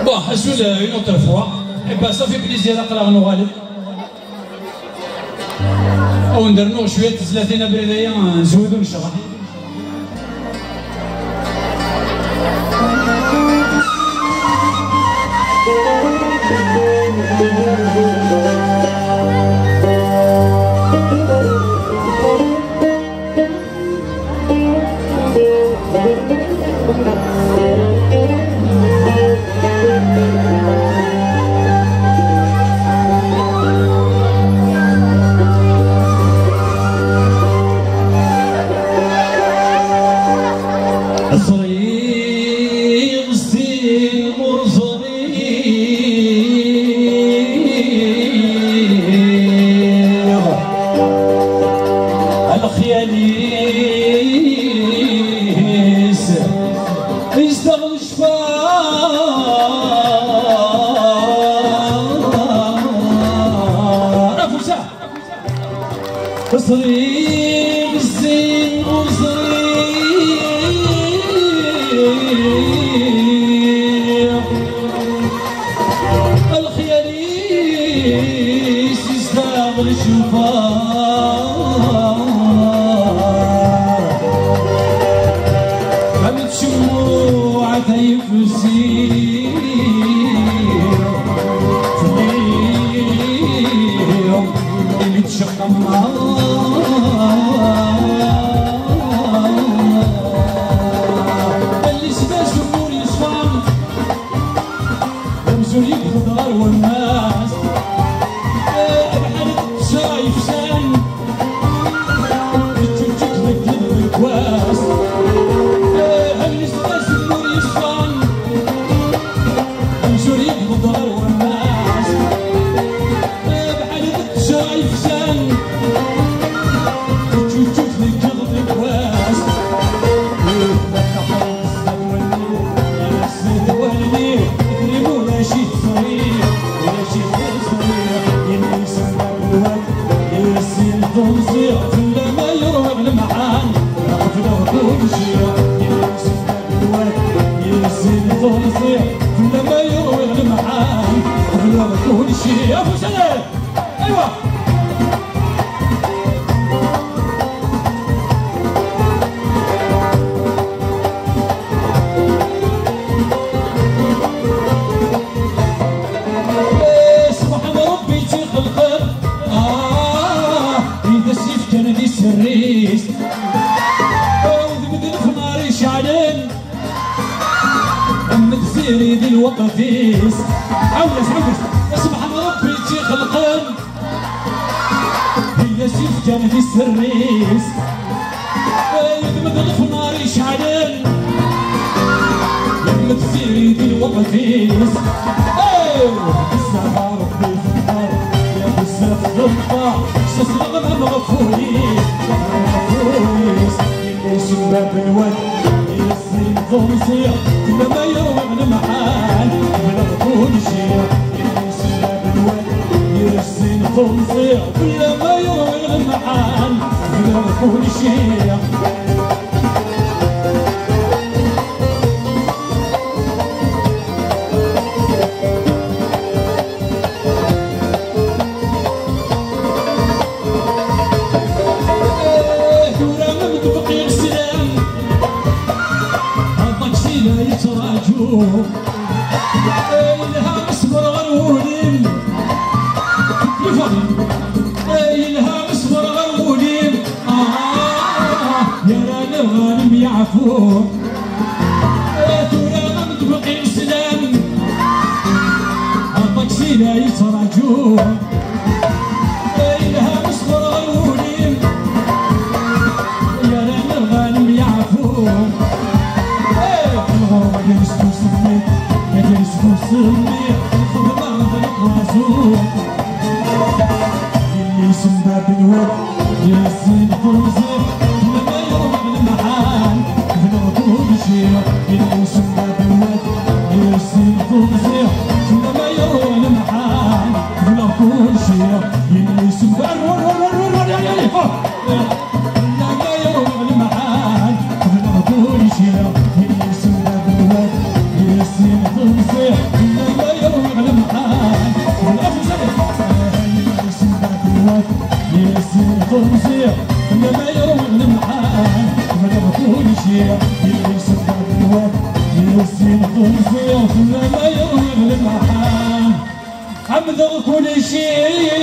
Bon, une autre fois. Et ben ça fait plaisir أقرأ نغالب. أو ندرنو شوية 30 بريدية نزودو نشرح. صريق الزين وصريق الخياليس يستقبل الشفار عملت شموعة يفسير فليهم اللي تشقى الخضار والناس بحالك شايف سان تشوف لك الكواس الناس النور يشفان سوري الخضار والناس بحالك شايف سان تشوف لك الكواس تنصيح كل ما يروح المعان غفلة كل شيء يسمى بالواد يسير تنصيح كل ما يروح المعان غفلة كل شيء يا ابو سلام ايوه الريس وذبد الخمار يشعلن أما تسيري ذي الوقفيس عوس سبحان ربي تي خلقن هي سيف كان في السريس وذبد الخمار يشعلن أما تسيري ذي الوقفيس بالسما ربي في النار يا بالسما في الضبطة سسرغم مغفورين يسمى بالواد يسين تنصيح كل ما يروح المحال بلغ كل شيء يسمى بالواد يسين تنصيح كل ما يروح المحال بلغ كل شيء إلها أصبر غرولين إلها أصبر غرولين يا رانا غانم يعفون ترانا متبقي سلام الطكسي لا يتراجون إلها أصبر غرولين يا رانا غانم يعفون اللي يسمى بالواد يسين تنصيح كل ما يروح المحال بلغ كل شيء اللي يسمى بالواد يسين تنصيح كل ما يروح المحال بلغ كل شيع اللي سبب الواد يرسل خمسية ولا ما يروح المحال حمد كل شيء